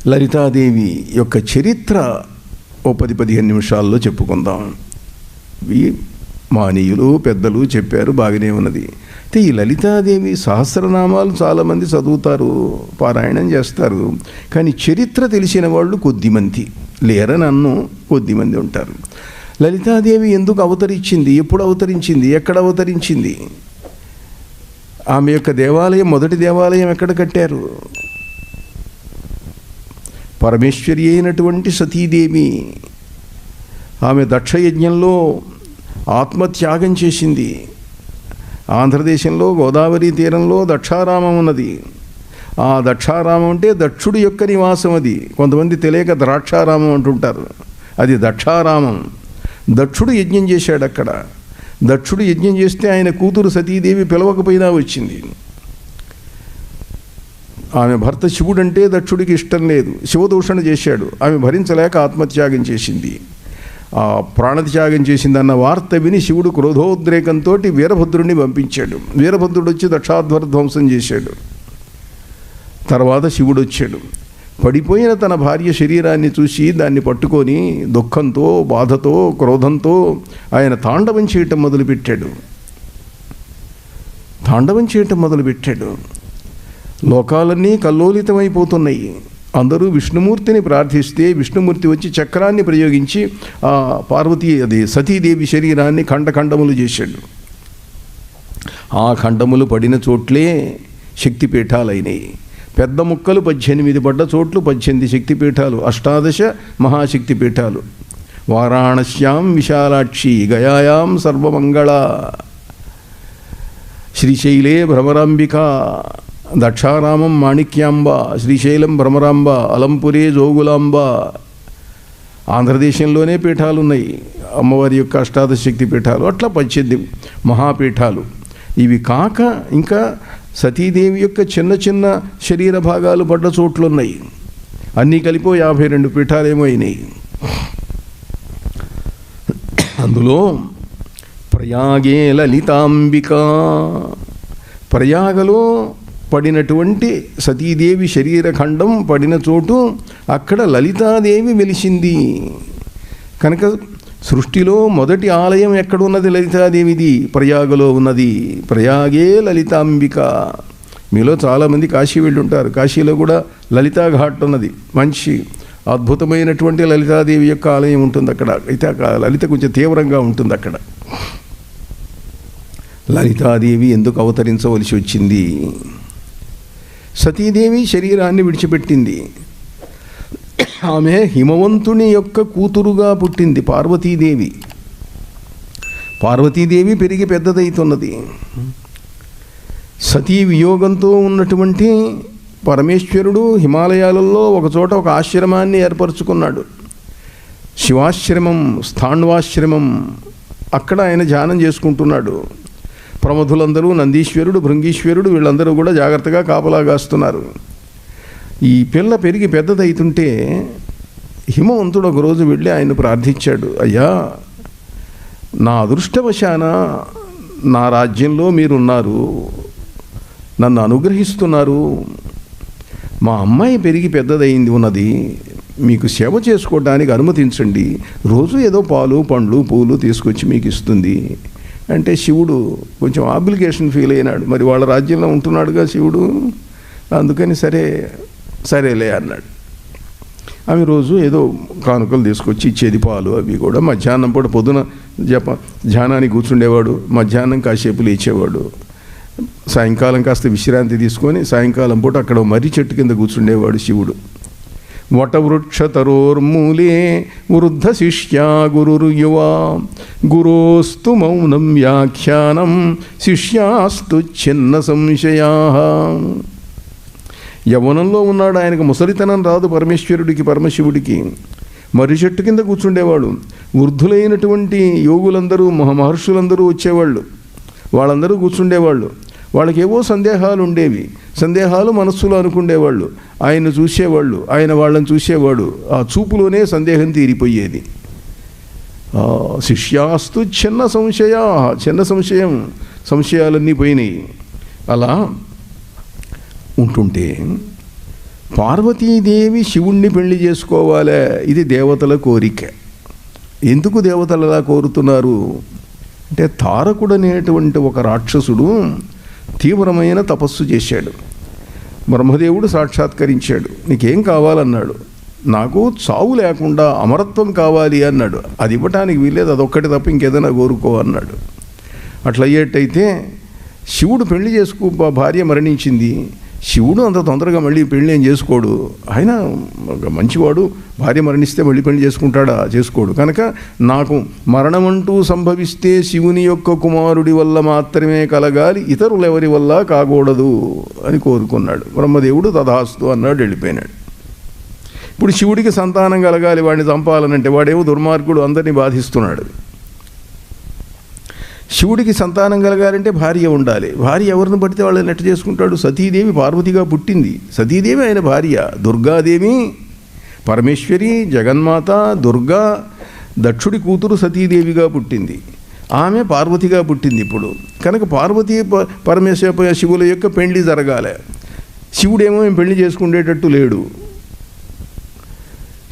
లలితాదేవి యొక్క చరిత్ర ఓ 10-15 నిమిషాల్లో చెప్పుకుందాం. ఈ మానీయులు పెద్దలు చెప్పారు, బాగానే ఉన్నది. అయితే ఈ లలితాదేవి సహస్రనామాలు చాలామంది చదువుతారు, పారాయణం చేస్తారు. కానీ చరిత్ర తెలిసిన వాళ్ళు కొద్దిమంది, లేరని అన్ను కొద్దిమంది ఉంటారు. లలితాదేవి ఎందుకు అవతరించింది, ఎప్పుడు అవతరించింది, ఎక్కడ అవతరించింది, ఆమె యొక్క దేవాలయం, మొదటి దేవాలయం ఎక్కడ కట్టారు? పరమేశ్వరి అయినటువంటి సతీదేవి ఆమె దక్షయజ్ఞంలో ఆత్మత్యాగం చేసింది. ఆంధ్రదేశంలో గోదావరి తీరంలో దక్షారామం ఉన్నది. ఆ దక్షారామం అంటే దక్షుడి యొక్క నివాసం. అది కొంతమంది తెలియక ద్రాక్షారామం అంటుంటారు, అది దక్షారామం. దక్షుడు యజ్ఞం చేశాడు అక్కడ. దక్షుడు యజ్ఞం చేస్తే ఆయన కూతురు సతీదేవి పిలవకపోయినా వచ్చింది. ఆమె భర్త శివుడంటే దక్షుడికి ఇష్టం లేదు, శివదూషణ చేశాడు. ఆమె భరించలేక ఆత్మత్యాగం చేసింది. ఆ ప్రాణత్యాగం చేసిందన్న వార్త విని శివుడు క్రోధోద్రేకంతో వీరభద్రుడిని పంపించాడు. వీరభద్రుడు వచ్చి దక్షాధ్వర ధ్వంసం చేశాడు. తర్వాత శివుడు వచ్చాడు. పడిపోయిన తన భార్య శరీరాన్ని చూసి దాన్ని పట్టుకొని దుఃఖంతో, బాధతో, క్రోధంతో ఆయన తాండవం చేయటం మొదలుపెట్టాడు. లోకాలన్నీ కల్లోలితమైపోతున్నాయి. అందరూ విష్ణుమూర్తిని ప్రార్థిస్తే విష్ణుమూర్తి వచ్చి చక్రాన్ని ప్రయోగించి ఆ సతీదేవి శరీరాన్ని ఖండములు చేశాడు. ఆ ఖండములు పడిన చోట్లే శక్తిపీఠాలైనాయి. పెద్ద ముక్కలు 18 పడ్డ చోట్లు 18 శక్తిపీఠాలు, 18 మహాశక్తిపీఠాలు. వారాణస్యాం విశాలాక్షి, గయాయాం సర్వమంగళ, శ్రీశైలే భ్రమరాంబిక, దక్షారామం మాణిక్యాంబ, శ్రీశైలం భ్రమరాంబ, అలంపురే జోగులాంబ. ఆంధ్రదేశంలోనే పీఠాలు ఉన్నాయి అమ్మవారి యొక్క 18 శక్తి పీఠాలు. అట్లా 18 మహాపీఠాలు. ఇవి కాక ఇంకా సతీదేవి యొక్క చిన్న చిన్న శరీర భాగాలు పడ్డ చోట్లు ఉన్నాయి. అన్నీ కలిపో 52 పీఠాలేమో అయినాయి. అందులో ప్రయాగే లలితాంబిక, ప్రయాగలో పడినటువంటి సతీదేవి శరీరఖండం పడిన చోటు, అక్కడ లలితాదేవి వెలిసింది. కనుక సృష్టిలో మొదటి ఆలయం ఎక్కడున్నది? లలితాదేవిది ప్రయాగలో ఉన్నది. ప్రయాగే లలితాంబిక. మీలో చాలామంది కాశీ వెళ్ళి ఉంటారు. కాశీలో కూడా లలితా ఘాట్ ఉన్నది. మంచి అద్భుతమైనటువంటి లలితాదేవి యొక్క ఆలయం ఉంటుంది అక్కడ. అయితే లలిత కొంచెం తీవ్రంగా ఉంటుంది అక్కడ. లలితాదేవి ఎందుకు అవతరించవలసి వచ్చింది? సతీదేవి శరీరాన్ని విడిచిపెట్టింది. ఆమె హిమవంతుని యొక్క కూతురుగా పుట్టింది పార్వతీదేవి. పార్వతీదేవి పెరిగి పెద్దదవుతున్నది. సతీ వియోగంతో ఉన్నటువంటి పరమేశ్వరుడు హిమాలయాలలో ఒకచోట ఒక ఆశ్రమాన్ని ఏర్పరచుకున్నాడు. శివాశ్రమం, స్థాణ్వాశ్రమం. అక్కడ ఆయన ధ్యానం చేసుకుంటున్నాడు. ప్రమధులందరూ, నందీశ్వరుడు, భృంగీశ్వరుడు, వీళ్ళందరూ కూడా జాగ్రత్తగా కాపలాగాస్తున్నారు. ఈ పిల్ల పెరిగి పెద్దదవుతుంటే హిమవంతుడు ఒకరోజు వెళ్ళి ఆయన ప్రార్థించాడు. అయ్యా, నా అదృష్టవశాన నా రాజ్యంలో మీరున్నారు, నన్ను అనుగ్రహిస్తున్నారు. మా అమ్మాయి పెరిగి పెద్దదయింది ఉన్నది, మీకు సేవ చేసుకోవడానికి అనుమతించండి. రోజు ఏదో పాలు, పండ్లు, పూలు తీసుకొచ్చి మీకు ఇస్తుంది అంటే శివుడు కొంచెం ఆబ్లిగేషన్ ఫీల్ అయినాడు. మరి వాళ్ళ రాజ్యంలో ఉంటున్నాడుగా శివుడు, అందుకని సరేలే అన్నాడు. ఆమె రోజు ఏదో కానుకలు తీసుకొచ్చి ఇచ్చేది, పాలు అవి కూడా. మధ్యాహ్నం పూట పొద్దున ధ్యానానికి కూర్చుండేవాడు, మధ్యాహ్నం కాసేపు లేచేవాడు, సాయంకాలం కాస్త విశ్రాంతి తీసుకొని సాయంకాలం పూట అక్కడ మర్రి చెట్టు కింద కూర్చుండేవాడు శివుడు. వటవృక్షతరోర్మూలే వృద్ధ శిష్యా గురుర్యువా, గురోస్తు మౌనం వ్యాఖ్యానం శిష్యాస్తు చిన్న సంశయా. యవ్వనంలో ఉన్నాడు, ఆయనకు ముసలితనం రాదు పరమేశ్వరుడికి, పరమశివుడికి. మర్రి చెట్టు కింద కూర్చుండేవాడు. వృద్ధులైనటువంటి యోగులందరూ, మహర్షులందరూ వచ్చేవాళ్ళు, వాళ్ళందరూ కూర్చుండేవాళ్ళు. వాళ్ళకేవో సందేహాలు ఉండేవి, సందేహాలు మనస్సులో అనుకుండేవాళ్ళు. ఆయన చూసేవాళ్ళు, ఆయన వాళ్ళని చూసేవాడు. ఆ చూపులోనే సందేహం తీరిపోయేది. శిష్యాస్తు చిన్న సంశయా, చిన్న సంశయాలన్నీ పోయినాయి. అలా ఉంటుంటే పార్వతీదేవి శివుణ్ణి పెళ్లి చేసుకోవాలే, ఇది దేవతల కోరిక. ఎందుకు దేవతలు అలా కోరుతున్నారు అంటే, తారకుడు అనేటువంటి ఒక రాక్షసుడు తీవ్రమైన తపస్సు చేశాడు. బ్రహ్మదేవుడు సాక్షాత్కరించాడు. నీకేం కావాలన్నాడు. నాకు చావు లేకుండా అమరత్వం కావాలి అన్నాడు. అది ఇవ్వటానికి వీల్లేదు, అదొక్కటి తప్ప ఇంకేదైనా కోరుకో అన్నాడు. అట్లా అయ్యేటైతే శివుడు పెళ్లి భార్య మరణించింది. శివుడు అంత తొందరగా మళ్ళీ పెళ్ళి ఏం చేసుకోడు. ఆయన మంచివాడు, భార్య మరణిస్తే మళ్ళీ పెళ్లి చేసుకుంటాడా? చేసుకోడు. కనుక నాకు మరణం అంటూ సంభవిస్తే శివుని యొక్క కుమారుడి వల్ల మాత్రమే కలగాలి, ఇతరులెవరి వల్ల కాకూడదు అని కోరుకున్నాడు. బ్రహ్మదేవుడు తథాస్తు అన్నాడు, వెళ్ళిపోయినాడు. ఇప్పుడు శివుడికి సంతానం కలగాలి, వాడిని చంపాలనంటే వాడేమో దుర్మార్గుడు, అందరినీ బాధిస్తున్నాడు. శివుడికి సంతానం కలగాలంటే భార్య ఉండాలి. భార్య ఎవరిని పడితే వాళ్ళని ఎట్ట చేసుకుంటాడు? సతీదేవి పార్వతిగా పుట్టింది. సతీదేవి ఆయన భార్య. దుర్గాదేవి పరమేశ్వరి, జగన్మాత, దుర్గా, దక్షుడి కూతురు సతీదేవిగా పుట్టింది. ఆమె పార్వతిగా పుట్టింది ఇప్పుడు. కనుక పార్వతీ పరమేశ్వర శివుల యొక్క పెళ్లి జరగాలి. శివుడేమో ఏం పెళ్లి చేసుకునేటట్టు లేడు.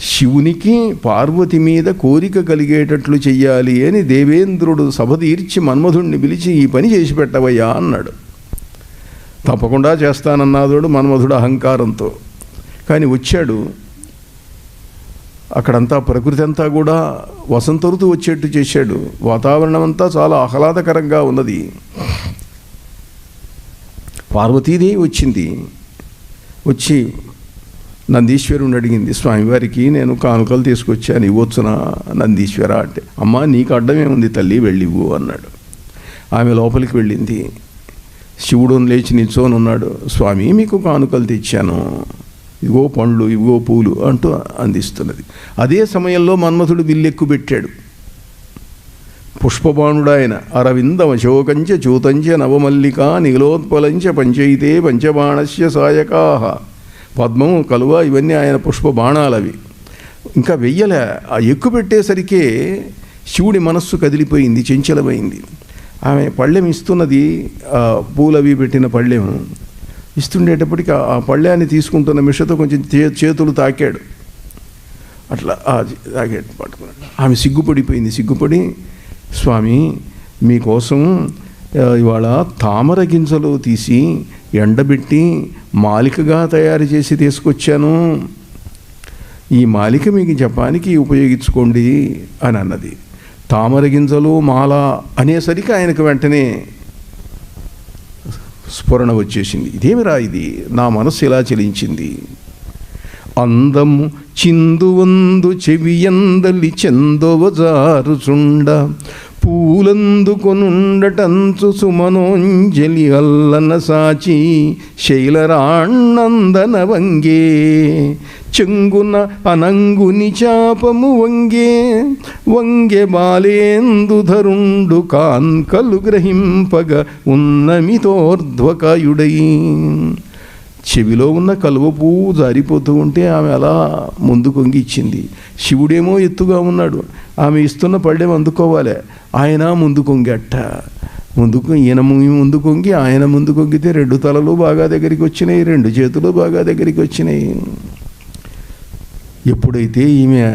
శివునికి పార్వతి మీద కోరిక కలిగేటట్లు చెయ్యాలి అని దేవేంద్రుడు సభ తీర్చి మన్మధుడిని పిలిచి, ఈ పని చేసి పెట్టవయ్యా అన్నాడు. తప్పకుండా చేస్తానన్నాడు మన్మధుడు అహంకారంతో. కానీ వచ్చాడు. అక్కడంతా ప్రకృతి అంతా కూడా వసంత ఋతువు వచ్చేట్టు చేశాడు. వాతావరణం అంతా చాలా ఆహ్లాదకరంగా ఉన్నది. పార్వతీదేవి వచ్చింది. వచ్చి నందీశ్వరుని అడిగింది, స్వామివారికి నేను కానుకలు తీసుకొచ్చాను, ఇవ్వచ్చునా నందీశ్వర అంటే. అమ్మా, నీకు అడ్డమే ఉంది తల్లి, వెళ్ళివ్వు అన్నాడు. ఆమె లోపలికి వెళ్ళింది. శివుడు లేచి నిల్చొని ఉన్నాడు. స్వామి, మీకు కానుకలు తెచ్చాను, ఇగో పండ్లు, ఇగో పూలు అంటూ అందిస్తున్నది. అదే సమయంలో మన్మథుడు విల్లెక్కు పెట్టాడు. పుష్పబాణుడు ఆయన. అరవిందం అశోకంచ చూతంచ నవమల్లిక నీలోత్పలంచ పంచైతే పంచబాణస్య సాయకాహ. పద్మము, కలువ ఇవన్నీ ఆయన పుష్ప బాణాలవి. ఇంకా వెయ్యలే. ఆ ఎక్కు పెట్టేసరికే శివుడి మనస్సు కదిలిపోయింది, చంచలమైంది. ఆమె పళ్ళెం ఇస్తున్నది, పూలవి పెట్టిన పళ్ళెం ఇస్తుండేటప్పటికి ఆ పళ్ళాన్ని తీసుకుంటున్న మిషతో కొంచెం చేతులు తాకాడు. అట్లా తాకాడు, పట్టుకున్నాడు. ఆమె సిగ్గుపడిపోయింది. సిగ్గుపడి, స్వామి, మీకోసం ఇవాళ తామర గింజలు తీసి ఎండబెట్టి మాలికగా తయారు చేసి తీసుకొచ్చాను, ఈ మాలిక మీకు జపానికి ఉపయోగించుకోండి అని అన్నది. తామర గింజలు మాల అనేసరికి ఆయనకు వెంటనే స్ఫురణ వచ్చేసింది. ఇదేమిరా ఇది, నా మనస్సు ఇలా చలించింది. అందము చిందువందు చెవియందలి చందోవజారుచుండ పూలందుకొనుండటంచు సుమనోంజలి అల్లన సాచి శైలరాణందన వంగే చెంగున అనంగుని చాపము వంగే వంగే బాలేందుధరుండు కాన్కలు గ్రహింపగ ఉన్నమితోర్ధ్వకాయుడై. చెవిలో ఉన్న కలువ పువ్వు జారిపోతూ ఉంటే ఆమె అలా ముందు కొంగి ఇచ్చింది. శివుడేమో ఎత్తుగా ఉన్నాడు, ఆమె ఇస్తున్న పళ్ళేమో అందుకోవాలి. ఆయన ముందు కొంగట్ట. ఈయన ముందు కొంగి, ఆయన ముందు కొంగితే 2 తలలు బాగా దగ్గరికి వచ్చినాయి, 2 చేతులు బాగా దగ్గరికి వచ్చినాయి. ఎప్పుడైతే ఈమె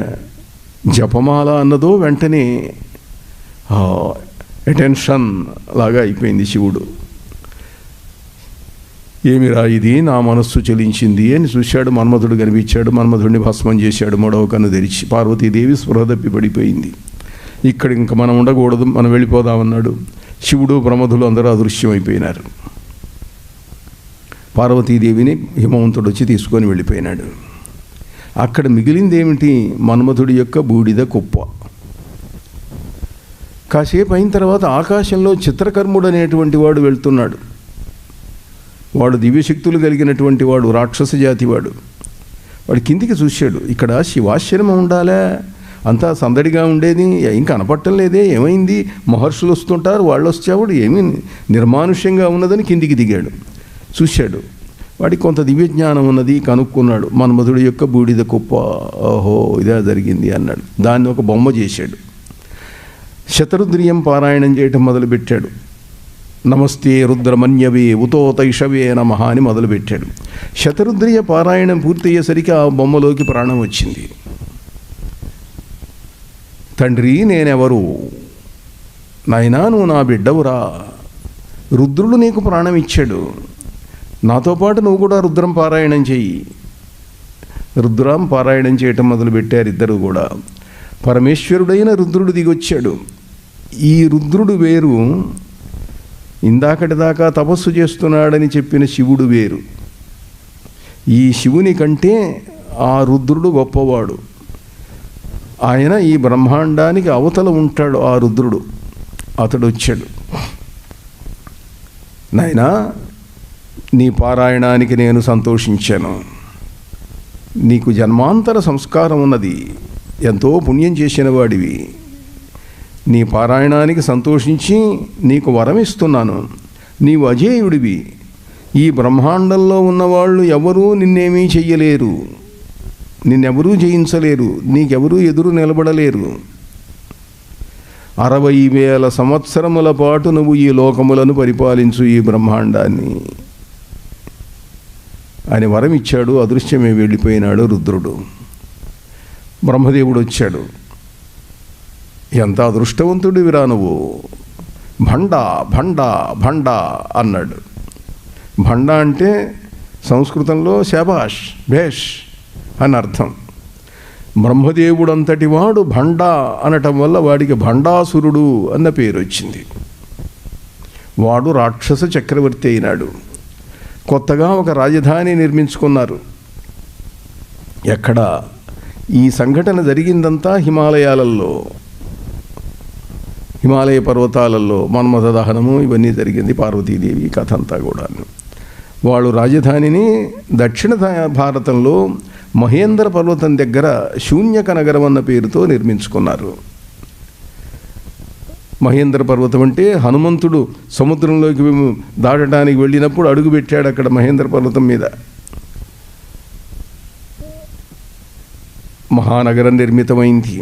జపమాల అన్నదో వెంటనే అటెన్షన్ లాగా అయిపోయింది శివుడు. ఏమిరా ఇది, నా మనస్సు చలించింది అని చూశాడు. మన్మధుడు కనిపించాడు. మన్మధుడిని భస్మం చేశాడు. మూడవ కన్ను తెరిచి. పార్వతీదేవి స్పృహ తప్పి పడిపోయింది. ఇక్కడ ఇంక మనం ఉండకూడదు, మనం వెళ్ళిపోదామన్నాడు. శివుడు, బ్రహ్మధులు అందరూ అదృశ్యమైపోయినారు. పార్వతీదేవిని హిమవంతుడు వచ్చి తీసుకొని వెళ్ళిపోయినాడు. అక్కడ మిగిలింది ఏమిటి? మన్మధుడి యొక్క బూడిద కుప్ప. కాసేపు అయిన తర్వాత ఆకాశంలో చిత్రకర్ముడు అనేటువంటి వాడు వెళ్తున్నాడు. వాడు దివ్యశక్తులు కలిగినటువంటి వాడు, రాక్షస జాతి వాడు. వాడు కిందికి చూశాడు. ఇక్కడ శివాశ్రమం ఉండాలా, అంతా సందడిగా ఉండేది, ఏం కనపట్టం లేదే, ఏమైంది? మహర్షులు వస్తుంటారు, వాళ్ళు వచ్చేవాడు ఏమీ నిర్మానుష్యంగా ఉన్నదని కిందికి దిగాడు. చూశాడు. వాడికి కొంత దివ్యజ్ఞానం ఉన్నది, కనుక్కున్నాడు. మన్మధుడి యొక్క బూడిద కుప్ప, ఓహో ఇదే జరిగింది అన్నాడు. దాన్ని ఒక బొమ్మ చేశాడు. శతరుద్రియం పారాయణం చేయటం మొదలుపెట్టాడు. నమస్తే రుద్రమన్యవే ఉతోతైషవే నమః అని మొదలుపెట్టాడు. శతరుద్రీయ పారాయణం పూర్తయ్యేసరికి ఆ బొమ్మలోకి ప్రాణం వచ్చింది. తండ్రి, నేనెవరు? నాయనా, నువ్వు నా బిడ్డవురా. రుద్రుడు నీకు ప్రాణం ఇచ్చాడు. నాతో పాటు నువ్వు కూడా రుద్రం పారాయణం చెయ్యి. రుద్రం పారాయణం చేయటం మొదలుపెట్టారు ఇద్దరు కూడా. పరమేశ్వరుడైన రుద్రుడు దిగొచ్చాడు. ఈ రుద్రుడు వేరు, ఇందాకటి దాకా తపస్సు చేస్తున్నాడని చెప్పిన శివుడు వేరు. ఈ శివుని కంటే ఆ రుద్రుడు గొప్పవాడు. ఆయన ఈ బ్రహ్మాండానికి అవతల ఉంటాడు. ఆ రుద్రుడు అతడు వచ్చాడు. నాయనా, నీ పారాయణానికి నేను సంతోషించాను. నీకు జన్మాంతర సంస్కారం ఉన్నది, ఎంతో పుణ్యం చేసిన వాడివి. నీ పారాయణానికి సంతోషించి నీకు వరం ఇస్తున్నాను. నీవు అజేయుడివి. ఈ బ్రహ్మాండంలో ఉన్నవాళ్ళు ఎవరూ నిన్నేమీ చెయ్యలేరు, నిన్నెవరూ జయించలేరు, నీకెవరూ ఎదురు నిలబడలేరు. 60,000 సంవత్సరముల పాటు నువ్వు ఈ లోకములను పరిపాలించు, ఈ బ్రహ్మాండాన్ని అని వరం ఇచ్చాడు. అదృశ్యమే వెళ్ళిపోయినాడు రుద్రుడు. బ్రహ్మదేవుడు వచ్చాడు. ఎంత అదృష్టవంతుడివిరా నువ్వు, భండ భండ భండ అన్నాడు. భండ అంటే సంస్కృతంలో శాబాష్, భేష్ అని అర్థం. బ్రహ్మదేవుడంతటి వాడు భండ అనటం వల్ల వాడికి భండాసురుడు అన్న పేరు వచ్చింది. వాడు రాక్షస చక్రవర్తి అయినాడు. కొత్తగా ఒక రాజధాని నిర్మించుకున్నారు. ఎక్కడ? ఈ సంఘటన జరిగిందంతా హిమాలయాలలో, హిమాలయ పర్వతాలలో మన్మథ దహనము ఇవన్నీ జరిగింది. పార్వతీదేవి కథ అంతా కూడా. వాళ్ళు రాజధానిని దక్షిణ భారతంలో మహేంద్ర పర్వతం దగ్గర శూన్యక నగరం అన్న పేరుతో నిర్మించుకున్నారు. మహేంద్ర పర్వతం అంటే హనుమంతుడు సముద్రంలోకి దాటడానికి వెళ్ళినప్పుడు అడుగుపెట్టాడు అక్కడ మహేంద్ర పర్వతం మీద. మహానగరం నిర్మితమైంది.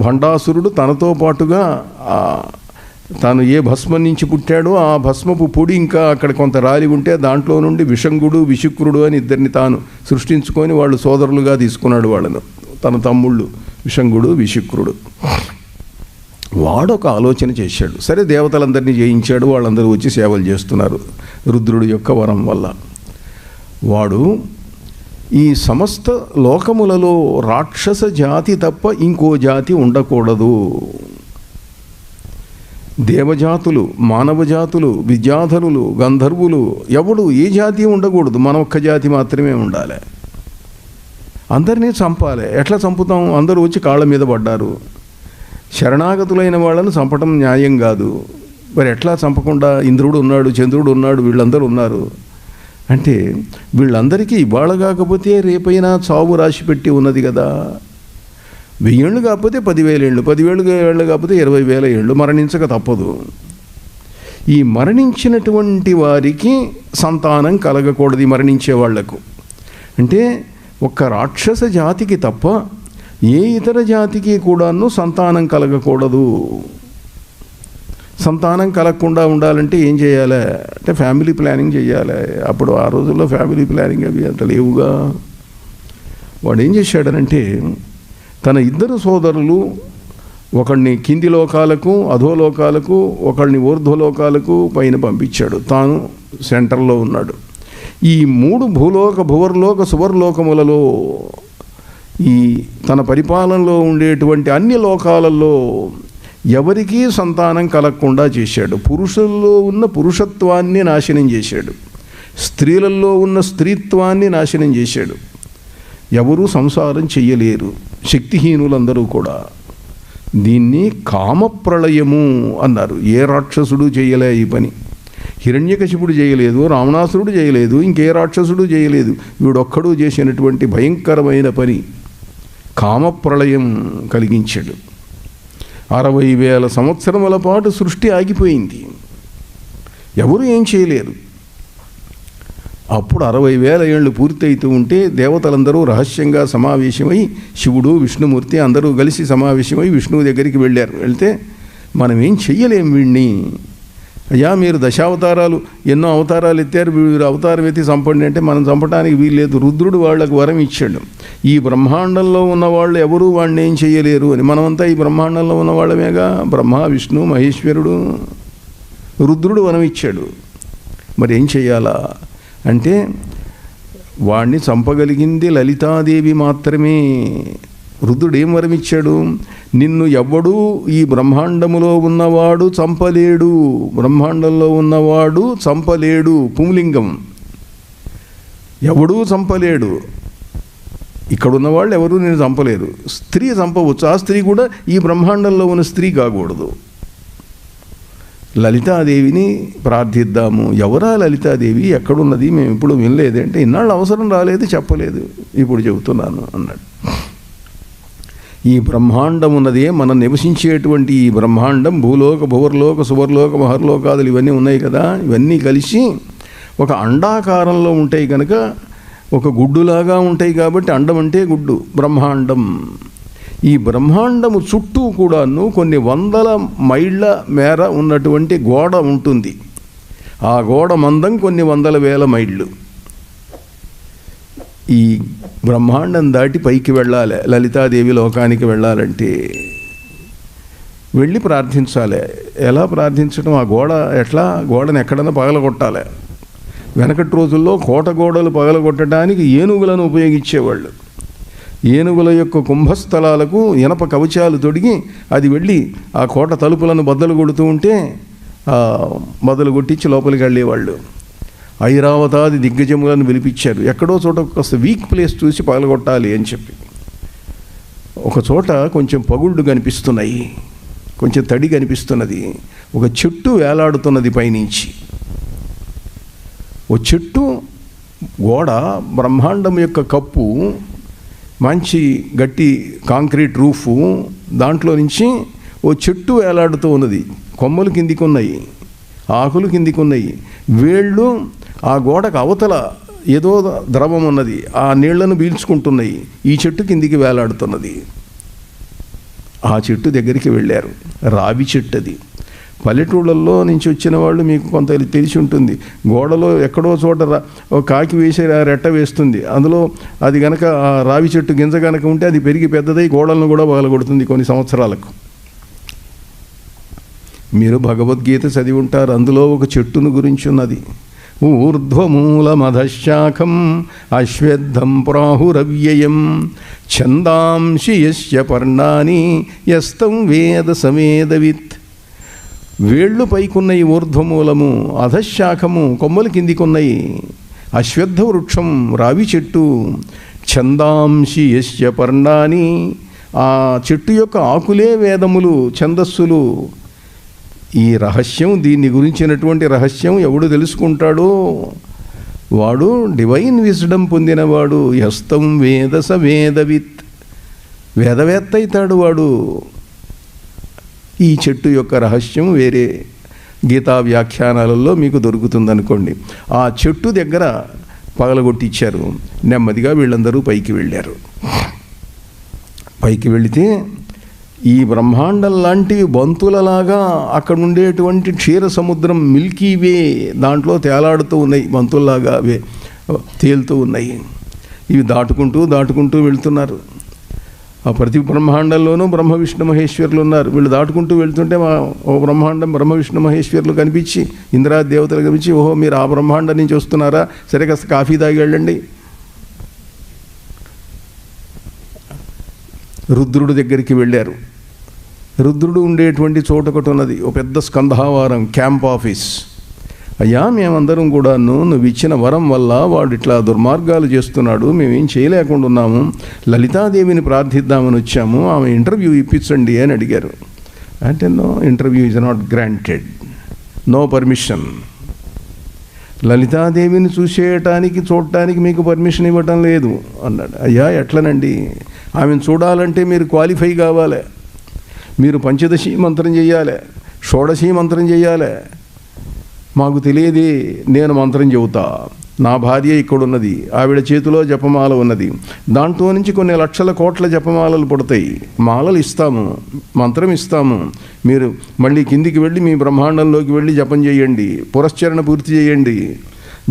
భండాసురుడు తనతో పాటుగా తాను ఏ భస్మం నుంచి పుట్టాడో ఆ భస్మపు పొడి ఇంకా అక్కడ కొంత రాలి ఉంటే దాంట్లో నుండి విషంగుడు విశుక్రుడు అని ఇద్దరిని తాను సృష్టించుకొని వాళ్ళు సోదరులుగా తీసుకున్నాడు. వాళ్ళను తన తమ్ముళ్ళు విషంగుడు విశుక్రుడు. వాడు ఒక ఆలోచన చేశాడు. సరే, దేవతలందరినీ జయించాడు. వాళ్ళందరూ వచ్చి సేవలు చేస్తున్నారు రుద్రుడి యొక్క వరం వల్ల. వాడు ఈ సమస్త లోకములలో రాక్షస జాతి తప్ప ఇంకో జాతి ఉండకూడదు. దేవజాతులు, మానవ జాతులు, విద్యాధరులు, గంధర్వులు ఎవడు ఏ జాతి ఉండకూడదు. మన ఒక్క జాతి మాత్రమే ఉండాలి. అందరినీ చంపాలి. ఎట్లా చంపుతాం? అందరూ వచ్చి కాళ్ళ మీద పడ్డారు. శరణాగతులైన వాళ్ళను చంపటం న్యాయం కాదు. మరి ఎట్లా చంపకుండా? ఇంద్రుడు ఉన్నాడు, చంద్రుడు ఉన్నాడు, వీళ్ళందరూ ఉన్నారు. అంటే వీళ్ళందరికీ ఇవాళ కాకపోతే రేపైనా చావు రాసి పెట్టి ఉన్నది కదా. 1000 ఏళ్ళు కాకపోతే 10,000 ఏళ్ళు, 10,000 ఏళ్ళు కాకపోతే 20,000 ఏళ్ళు మరణించక తప్పదు. ఈ మరణించినటువంటి వారికి సంతానం కలగకూడదు. మరణించే వాళ్లకు అంటే ఒక్క రాక్షస జాతికి తప్ప ఏ ఇతర జాతికి కూడాను సంతానం కలగకూడదు. సంతానం కలగకుండా ఉండాలంటే ఏం చేయాలి అంటే ఫ్యామిలీ ప్లానింగ్ చేయాలి. అప్పుడు ఆ రోజుల్లో ఫ్యామిలీ ప్లానింగ్ అవి అంత లేవుగా. వాడు ఏం చేశాడనంటే తన ఇద్దరు సోదరులు, ఒకడిని కింది లోకాలకు అధోలోకాలకు, ఒకడిని ఊర్ధ్వలోకాలకు పైన పంపించాడు. తాను సెంటర్లో ఉన్నాడు. ఈ 3 భూలోక భువర్లోక సువర్లోకములలో ఈ తన పరిపాలనలో ఉండేటువంటి అన్ని లోకాలలో ఎవరికీ సంతానం కలగకుండా చేశాడు. పురుషుల్లో ఉన్న పురుషత్వాన్ని నాశనం చేశాడు. స్త్రీలలో ఉన్న స్త్రీత్వాన్ని నాశనం చేశాడు. ఎవరూ సంసారం చెయ్యలేరు, శక్తిహీనులందరూ కూడా. దీన్ని కామప్రళయము అన్నారు. ఏ రాక్షసుడు చేయలే ఈ పని. హిరణ్యకశిపుడు చేయలేదు, రావణాసురుడు చేయలేదు, ఇంకే రాక్షసుడు చేయలేదు. వీడొక్కడూ చేసినటువంటి భయంకరమైన పని కామప్రళయం కలిగించాడు. 60,000 సంవత్సరముల పాటు సృష్టి ఆగిపోయింది. ఎవరు ఏం చేయలేరు. అప్పుడు 60,000 ఏళ్ళు పూర్తయితూ ఉంటే దేవతలందరూ రహస్యంగా సమావేశమై, శివుడు విష్ణుమూర్తి అందరూ కలిసి సమావేశమై విష్ణువు దగ్గరికి వెళ్ళారు. వెళ్తే మనం ఏం చెయ్యలేం వీడిని అయ్యా మీరు దశావతారాలు ఎన్నో అవతారాలు ఎత్తారు, వీరు అవతారం ఎత్తి చంపండి అంటే మనం చంపడానికి వీల్లేదు. రుద్రుడు వాళ్ళకు వరం ఇచ్చాడు, ఈ బ్రహ్మాండంలో ఉన్న వాళ్ళు ఎవరూ వాడిని ఏం చేయలేరు అని. మనమంతా ఈ బ్రహ్మాండంలో ఉన్న వాళ్ళమేగా, బ్రహ్మ విష్ణు మహేశ్వరుడు. రుద్రుడు వరం ఇచ్చాడు, మరి ఏం చెయ్యాలా అంటే వాణ్ణి చంపగలిగింది లలితాదేవి మాత్రమే. రుద్రుడు ఏం వరం ఇచ్చాడు, నిన్ను ఎవ్వడూ ఈ బ్రహ్మాండములో ఉన్నవాడు చంపలేడు, బ్రహ్మాండంలో ఉన్నవాడు చంపలేడు, పుంలింగం, ఎవడూ చంపలేడు. ఇక్కడ ఉన్నవాళ్ళు ఎవరూ నేను చంపలేరు. స్త్రీ చంపవచ్చు, ఆ స్త్రీ కూడా ఈ బ్రహ్మాండంలో ఉన్న స్త్రీ కాకూడదు. లలితాదేవిని ప్రార్థిద్దాము. ఎవరా లలితాదేవి, ఎక్కడున్నది, మేము ఇప్పుడు వినలేదు అంటే, ఇన్నాళ్ళు అవసరం రాలేదు, చెప్పలేదు, ఇప్పుడు చెబుతున్నాను అన్నాడు. ఈ బ్రహ్మాండం ఉన్నదే మనం నివసించేటువంటి ఈ బ్రహ్మాండం, భూలోక భువర్లోక సువర్లోక మహర్లోకాదులు ఇవన్నీ ఉన్నాయి కదా, ఇవన్నీ కలిసి ఒక అండాకారంలో ఉంటాయి కనుక ఒక గుడ్డులాగా ఉంటాయి కాబట్టి అండం అంటే గుడ్డు, బ్రహ్మాండం. ఈ బ్రహ్మాండము చుట్టూ కూడాను కొన్ని వందల మైళ్ళ మేర ఉన్నటువంటి గోడ ఉంటుంది. ఆ గోడ మందం కొన్ని వందల వేల మైళ్ళు. ఈ బ్రహ్మాండం దాటి పైకి వెళ్ళాలి, లలితాదేవి లోకానికి వెళ్ళాలంటే వెళ్ళి ప్రార్థించాలి. ఎలా ప్రార్థించడం, ఆ గోడ ఎట్లా, గోడను ఎక్కడన్నా పగలగొట్టాలి. వెనకటి రోజుల్లో కోట గోడలు పగలగొట్టడానికి ఏనుగులను ఉపయోగించేవాళ్ళు. ఏనుగుల యొక్క కుంభస్థలాలకు ఇనప కవచాలు తొడిగి అది వెళ్ళి ఆ కోట తలుపులను బద్దలు కొడుతూ ఉంటే బద్దలు కొట్టించి లోపలికి వెళ్ళేవాళ్ళు. ఐరావతాది దిగ్గజములను పిలిపించారు. ఎక్కడో చోట కాస్త వీక్ ప్లేస్ చూసి పగలగొట్టాలి అని చెప్పి. ఒక చోట కొంచెం పగుళ్ళు కనిపిస్తున్నాయి, కొంచెం తడి కనిపిస్తున్నది. ఒక చెట్టు వేలాడుతున్నది పైనుంచి. ఓ చెట్టు గోడ, బ్రహ్మాండం యొక్క కప్పు, మంచి గట్టి కాంక్రీట్ రూఫు, దాంట్లో నుంచి ఓ చెట్టు వేలాడుతూ ఉన్నది. కొమ్మలు కిందికి ఉన్నాయి, ఆకులు కిందికి ఉన్నాయి, వేళ్ళు ఆ గోడకు అవతల ఏదో ద్రవం ఉన్నది, ఆ నీళ్లను పీల్చుకుంటున్నాయి. ఈ చెట్టు కిందికి వేలాడుతున్నది. ఆ చెట్టు దగ్గరికి వెళ్ళారు. రావి చెట్టు అది. పల్లెటూళ్ళల్లో నుంచి వచ్చిన వాళ్ళు మీకు కొంత తెలిసి ఉంటుంది. గోడలో ఎక్కడో చోట కాకి వేసే రెట్ట వేస్తుంది, అందులో అది గనక ఆ రావి చెట్టు గింజ కనుక ఉంటే అది పెరిగి పెద్దదై గోడలను కూడా పగలగొడుతుంది కొన్ని సంవత్సరాలకు. మీరు భగవద్గీత చదివి ఉంటారు, అందులో ఒక చెట్టును గురించి ఉన్నది. ఊర్ధ్వమూలమధశాఖం అశ్వత్థం ప్రాహురవ్యయం ఛందాంసి యస్య పర్ణాని యస్తం వేద సమేదవిత్. వేళ్ళు పైకున్నాయి ఊర్ధ్వమూలము, అధశాఖము కొమ్మలు కిందికున్నాయి. అశ్వత్థ వృక్షం రావి చెట్టు, ఛందాంసి యస్య పర్ణాని, ఆ చెట్టు యొక్క ఆకులే వేదములు, ఛందస్సులు. ఈ రహస్యం, దీన్ని గురించినటువంటి రహస్యం ఎవడు తెలుసుకుంటాడో వాడు డివైన్ విజ్డమ్ పొందినవాడు. యస్తం వేద స వేదవిత్, వేదవేత్త అవుతాడు వాడు. ఈ చెట్టు యొక్క రహస్యం వేరే గీతా వ్యాఖ్యానాలలో మీకు దొరుకుతుందనుకోండి. ఆ చెట్టు దగ్గర పగలగొట్టించారు. నెమ్మదిగా వీళ్ళందరూ పైకి వెళ్ళారు. పైకి వెళితే ఈ బ్రహ్మాండం లాంటివి బంతులలాగా అక్కడ ఉండేటువంటి క్షీర సముద్రం, మిల్కీ వే, దాంట్లో తేలాడుతూ ఉన్నాయి, బంతుల్లాగా అవే తేలుతూ ఉన్నాయి. ఇవి దాటుకుంటూ దాటుకుంటూ వెళ్తున్నారు. ఆ ప్రతి బ్రహ్మాండంలోనూ బ్రహ్మ విష్ణు మహేశ్వరులు ఉన్నారు. వీళ్ళు దాటుకుంటూ వెళ్తుంటే ఓ బ్రహ్మాండం బ్రహ్మ విష్ణు మహేశ్వరులు కనిపించి, ఇంద్రాది దేవతలు కనిపించి, ఓహో మీరు ఆ బ్రహ్మాండం నుంచి వస్తున్నారా, సరే కాస్త కాఫీ తాగి వెళ్ళండి. రుద్రుడు దగ్గరికి వెళ్ళారు. రుద్రుడు ఉండేటువంటి చోట ఒకటి ఉన్నది, ఓ పెద్ద స్కంధావారం, క్యాంప్ ఆఫీస్. అయ్యా మేమందరం కూడాను నువ్వు ఇచ్చిన వరం వల్ల వాడు ఇట్లా దుర్మార్గాలు చేస్తున్నాడు, మేమేం చేయలేకుండా ఉన్నాము, లలితాదేవిని ప్రార్థిద్దామని వచ్చాము, ఆమె ఇంటర్వ్యూ ఇప్పించండి అని అడిగారు. అంటే no interview is not granted, no permission. లలితాదేవిని చూడటానికి మీకు పర్మిషన్ ఇవ్వటం లేదు అన్నాడు. అయ్యా ఎట్లనండి, ఆమెను చూడాలంటే మీరు క్వాలిఫై కావాలి, మీరు పంచదశి మంత్రం చేయాలి, షోడశి మంత్రం చేయాలి. మాకు తెలియదు, నేను మంత్రం చెబుతా, నా భార్య ఇక్కడున్నది, ఆవిడ చేతిలో జపమాల ఉన్నది, దాంట్లో నుంచి కొన్ని లక్షల కోట్ల జపమాలలు పుడతాయి. మాలలు ఇస్తాము, మంత్రం ఇస్తాము, మీరు మళ్ళీ కిందికి వెళ్ళి మీ బ్రహ్మాండంలోకి వెళ్ళి జపం చేయండి, పురస్చరణ పూర్తి చేయండి.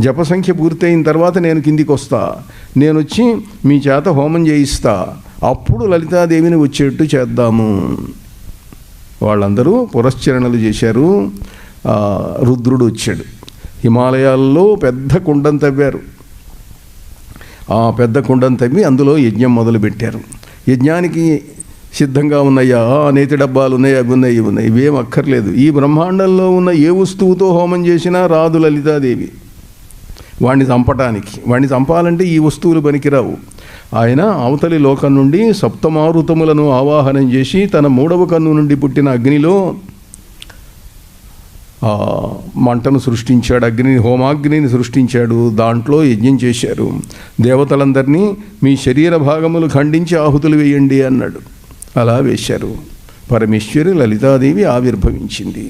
జప సంఖ్య పూర్తయిన తర్వాత నేను కిందికి వస్తా, నేను వచ్చి మీ చేత హోమం చేయిస్తా, అప్పుడు లలితాదేవిని వచ్చేట్టు చేద్దాము. వాళ్ళందరూ పురస్చరణలు చేశారు. రుద్రుడు వచ్చాడు. హిమాలయాల్లో పెద్ద కుండం తవ్వారు. ఆ పెద్ద కుండం తవ్వి అందులో యజ్ఞం మొదలుపెట్టారు. యజ్ఞానికి సిద్ధంగా ఉన్నాయా, నేతి డబ్బాలు ఉన్నాయి, అవి ఉన్నాయి, ఇవి ఉన్నాయి, ఇవేం అక్కర్లేదు. ఈ బ్రహ్మాండంలో ఉన్న ఏ వస్తువుతో హోమం చేసినా రాదు లలితాదేవి. వాణ్ణి చంపటానికి, వాణ్ణి చంపాలంటే ఈ వస్తువులు పనికిరావు. ఆయన అవతలి లోకం నుండి సప్తమారుతములను ఆవాహనం చేసి తన 3వ కన్ను నుండి పుట్టిన అగ్నిలో మంటను సృష్టించాడు. హోమాగ్నిని సృష్టించాడు. దాంట్లో యజ్ఞం చేశారు. దేవతలందరినీ మీ శరీర భాగములు ఖండించి ఆహుతులు వేయండి అన్నాడు. అలా వేశారు. పరమేశ్వరి లలితాదేవి ఆవిర్భవించింది.